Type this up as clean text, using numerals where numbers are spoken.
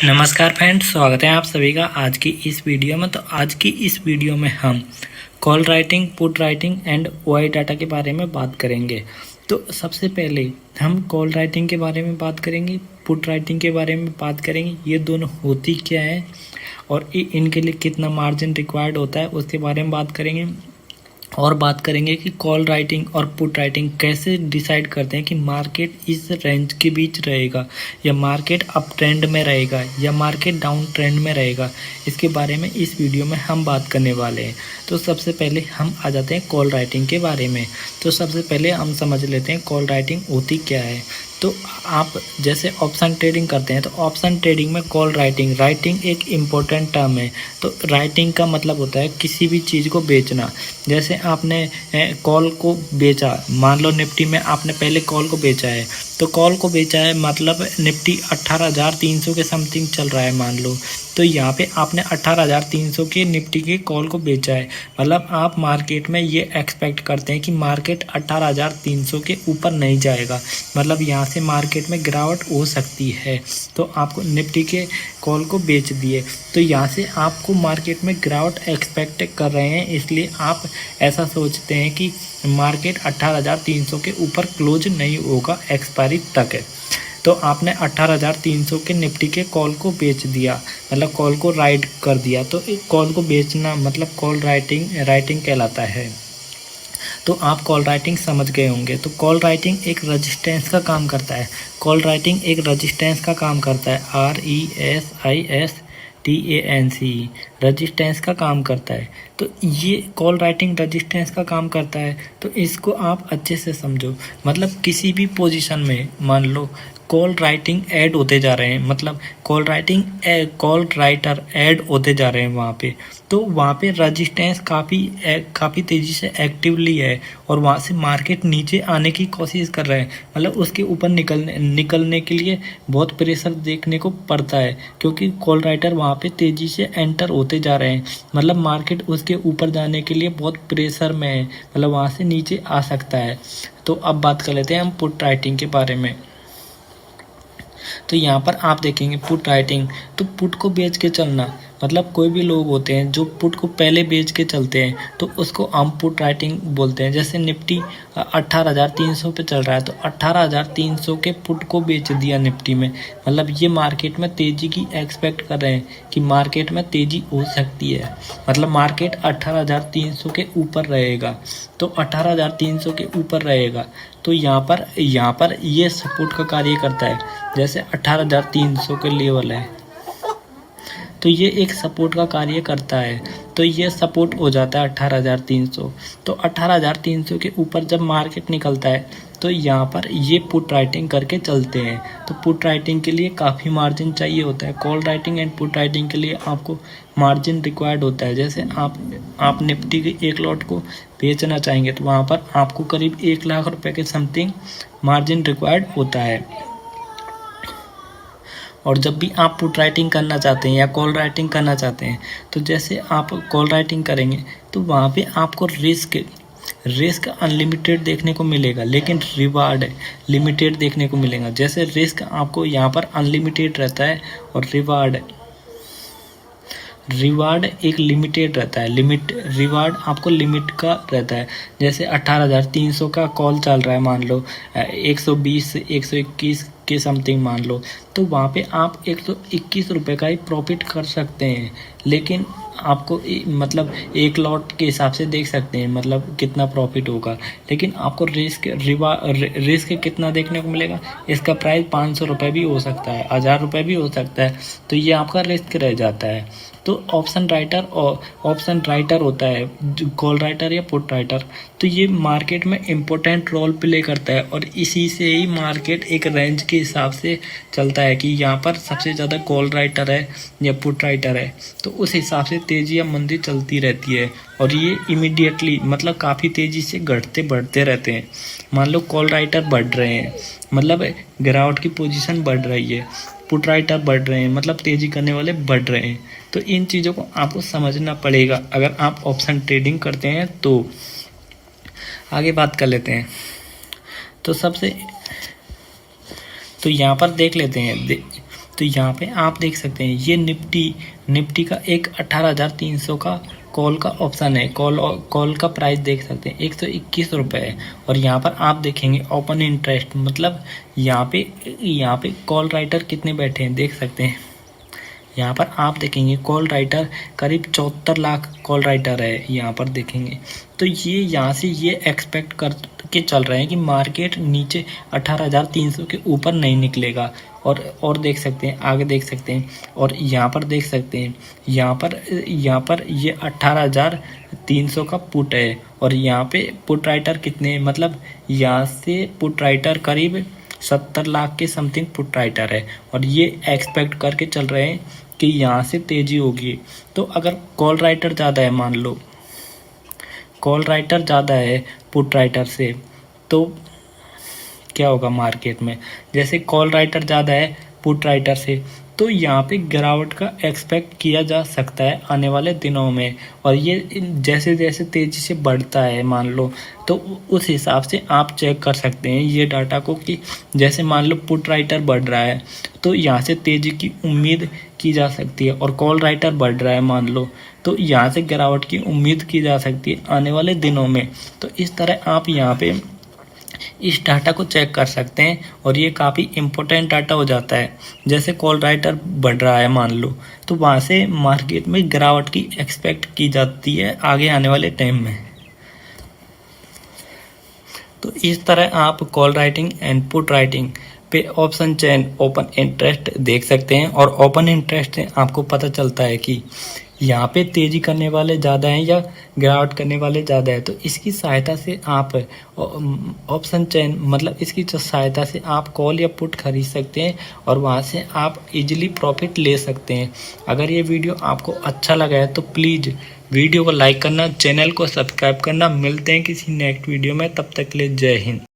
नमस्कार फ्रेंड्स, स्वागत है आप सभी का आज की इस वीडियो में। तो आज की इस वीडियो में हम call writing, put writing and OI data के बारे में बात करेंगे। तो सबसे पहले हम कॉल राइटिंग के बारे में बात करेंगे, पुट राइटिंग के बारे में बात करेंगे। ये दोनों होती क्या है और इनके लिए कितना मार्जिन रिक्वायर्ड होता है उसके बारे में बात करेंगे। और बात करेंगे कि कॉल राइटिंग और पुट राइटिंग कैसे डिसाइड करते हैं कि मार्केट इस रेंज के बीच रहेगा या मार्केट अप ट्रेंड में रहेगा या मार्केट डाउन ट्रेंड में रहेगा। इसके बारे में इस वीडियो में हम बात करने वाले हैं। तो सबसे पहले हम आ जाते हैं कॉल राइटिंग के बारे में। तो सबसे पहले हम समझ लेते हैं कॉल राइटिंग होती क्या है। तो आप जैसे ऑप्शन ट्रेडिंग करते हैं तो ऑप्शन ट्रेडिंग में कॉल राइटिंग एक इम्पोर्टेंट टर्म है। तो राइटिंग का मतलब होता है किसी भी चीज़ को बेचना। जैसे आपने कॉल को बेचा, मान लो निफ्टी में आपने पहले कॉल को बेचा है, तो कॉल को बेचा है मतलब निफ्टी 18,300 के समथिंग चल रहा है मान लो। तो यहाँ पे आपने 18,300 के निफ्टी के कॉल को बेचा है, मतलब आप मार्केट में ये एक्सपेक्ट करते हैं कि मार्केट 18,300 के ऊपर नहीं जाएगा, मतलब यहाँ से मार्केट में गिरावट हो सकती है। तो आपको निफ्टी के कॉल को बेच दिए, तो यहाँ से आपको मार्केट में गिरावट एक्सपेक्ट कर रहे हैं, इसलिए आप ऐसा सोचते हैं कि मार्केट 18,300 के ऊपर क्लोज नहीं होगा एक्सपायरी तक है। तो आपने 18,300 के निफ्टी के कॉल को बेच दिया, मतलब कॉल को राइट कर दिया। तो कॉल को बेचना मतलब कॉल राइटिंग कहलाता है। तो आप कॉल राइटिंग समझ गए होंगे। तो कॉल राइटिंग एक रजिस्टेंस का काम करता है। कॉल राइटिंग एक रजिस्टेंस का काम करता है, RESISTANCE, रजिस्टेंस का काम करता है। तो ये कॉल राइटिंग रजिस्टेंस का काम करता है, तो इसको आप अच्छे से समझो। मतलब किसी भी पोजीशन में मान लो कॉल राइटिंग ऐड होते जा रहे हैं, मतलब कॉल राइटर ऐड होते जा रहे हैं वहाँ पे, तो वहाँ पे रजिस्टेंस काफ़ी तेज़ी से एक्टिवली है और वहाँ से मार्केट नीचे आने की कोशिश कर रहे हैं, मतलब उसके ऊपर निकलने के लिए बहुत प्रेशर देखने को पड़ता है, क्योंकि कॉल राइटर वहाँ पे तेज़ी से एंटर होते जा रहे हैं, मतलब मार्केट उसके ऊपर जाने के लिए बहुत प्रेशर में है, मतलब वहाँ से नीचे आ सकता है। तो अब बात कर लेते हैं हम पुट राइटिंग के बारे में। तो यहाँ पर आप देखेंगे पुट राइटिंग, तो पुट को बेच के चलना, मतलब कोई भी लोग होते हैं जो पुट को पहले बेच के चलते हैं तो उसको हम पुट राइटिंग बोलते हैं। जैसे निफ्टी 18,300 पे चल रहा है, तो 18,300 के पुट को बेच दिया निफ्टी में, मतलब ये मार्केट में तेज़ी की एक्सपेक्ट कर रहे हैं कि मार्केट में तेज़ी हो सकती है, मतलब मार्केट 18,300 के ऊपर रहेगा। तो 18,300 के ऊपर रहेगा, तो यहाँ पर ये सपोर्ट का कार्य करता है। जैसे 18,300 के लेवल है, तो ये एक सपोर्ट का कार्य करता है, तो ये सपोर्ट हो जाता है 18,300। तो 18,300 के ऊपर जब मार्केट निकलता है तो यहाँ पर ये पुट राइटिंग करके चलते हैं। तो पुट राइटिंग के लिए काफ़ी मार्जिन चाहिए होता है। Call writing and put writing के लिए आपको मार्जिन रिक्वायर्ड होता है। जैसे आप निफ्टी के एक लॉट को बेचना चाहेंगे तो वहाँ पर आपको करीब 1 लाख रुपए के समथिंग मार्जिन रिक्वायर्ड होता है। और जब भी आप पुट राइटिंग करना चाहते हैं या कॉल राइटिंग करना चाहते हैं, तो जैसे आप कॉल राइटिंग करेंगे तो वहाँ पे आपको रिस्क अनलिमिटेड देखने को मिलेगा, लेकिन रिवार्ड लिमिटेड देखने को मिलेगा। जैसे रिस्क आपको यहाँ पर अनलिमिटेड रहता है और रिवार्ड एक लिमिटेड रहता है। रिवार्ड आपको लिमिट का रहता है। जैसे 18,300 का कॉल चल रहा है, मान लो 120 121 के समथिंग मान लो, तो वहाँ पे आप 121 रुपये का ही प्रॉफिट कर सकते हैं। लेकिन आपको मतलब एक लॉट के हिसाब से देख सकते हैं मतलब कितना प्रॉफिट होगा, लेकिन आपको रिस्क कितना देखने को मिलेगा, इसका प्राइस 500 रुपये भी हो सकता है, 1000 रुपये भी हो सकता है। तो ये आपका रिस्क रह जाता है। तो ऑप्शन राइटर होता है, जो कॉल राइटर या पुट राइटर, तो ये मार्केट में इम्पोर्टेंट रोल प्ले करता है और इसी से ही मार्केट एक रेंज के हिसाब से चलता है कि यहाँ पर सबसे ज़्यादा कॉल राइटर है या पुट राइटर है, तो उस हिसाब से तेज़ी या मंदी चलती रहती है। और ये इमीडिएटली मतलब काफ़ी तेज़ी से बढ़ते रहते हैं। मान लो कॉल राइटर बढ़ रहे हैं, मतलब गिरावट की पोजीशन बढ़ रही है, पुट राइटर बढ़ रहे हैं, मतलब तेज़ी करने वाले बढ़ रहे हैं। तो इन चीज़ों को आपको समझना पड़ेगा अगर आप ऑप्शन ट्रेडिंग करते हैं। तो आगे बात कर लेते हैं। तो यहाँ पर देख लेते हैं, तो यहाँ पे आप देख सकते हैं ये निफ्टी का एक 18,300 का कॉल का ऑप्शन है। कॉल का प्राइस देख सकते हैं 121 रुपये है। और यहाँ पर आप देखेंगे ओपन इंटरेस्ट, मतलब यहाँ पे कॉल राइटर कितने बैठे हैं देख सकते हैं। यहाँ पर आप देखेंगे कॉल राइटर करीब 74 लाख कॉल राइटर है। यहाँ पर देखेंगे तो ये यहाँ से ये एक्सपेक्ट कर के चल रहे हैं कि मार्केट नीचे 18,300 के ऊपर नहीं निकलेगा। और देख सकते हैं आगे देख सकते हैं, और यहाँ पर देख सकते हैं यहाँ पर ये 18,300 का पुट है। और यहाँ पे पुट राइटर कितने, मतलब यहाँ से पुट राइटर करीब 70 लाख के समथिंग पुट राइटर है। और ये एक्सपेक्ट करके चल रहे हैं कि यहाँ से तेज़ी होगी। तो अगर कॉल राइटर ज़्यादा है, मान लो कॉल राइटर ज़्यादा है पुट राइटर से, तो क्या होगा मार्केट में। जैसे कॉल राइटर ज़्यादा है पुट राइटर से, तो यहाँ पे गिरावट का एक्सपेक्ट किया जा सकता है आने वाले दिनों में। और ये जैसे जैसे तेज़ी से बढ़ता है मान लो, तो उस हिसाब से आप चेक कर सकते हैं ये डाटा को कि जैसे मान लो पुट राइटर बढ़ रहा है तो यहाँ से तेज़ी की उम्मीद की जा सकती है। और कॉल राइटर बढ़ रहा है मान लो, तो यहाँ से गिरावट की उम्मीद की जा सकती है आने वाले दिनों में। तो इस तरह आप यहाँ पे इस डाटा को चेक कर सकते हैं। और ये काफ़ी इम्पोर्टेंट डाटा हो जाता है। जैसे कॉल राइटर बढ़ रहा है मान लो, तो वहाँ से मार्केट में गिरावट की एक्सपेक्ट की जाती है आगे आने वाले टाइम में। तो इस तरह आप call writing and put writing पे ऑप्शन चेन ओपन इंटरेस्ट देख सकते हैं। और ओपन इंटरेस्ट से आपको पता चलता है कि यहाँ पे तेज़ी करने वाले ज़्यादा हैं या गिरावट करने वाले ज़्यादा है। तो इसकी सहायता से आप ऑप्शन चेन, मतलब इसकी सहायता से आप कॉल या पुट खरीद सकते हैं और वहाँ से आप इजीली प्रॉफिट ले सकते हैं। अगर ये वीडियो आपको अच्छा लगा है तो प्लीज़ वीडियो को लाइक करना, चैनल को सब्सक्राइब करना। मिलते हैं किसी नेक्स्ट वीडियो में, तब तक के लिए जय हिंद।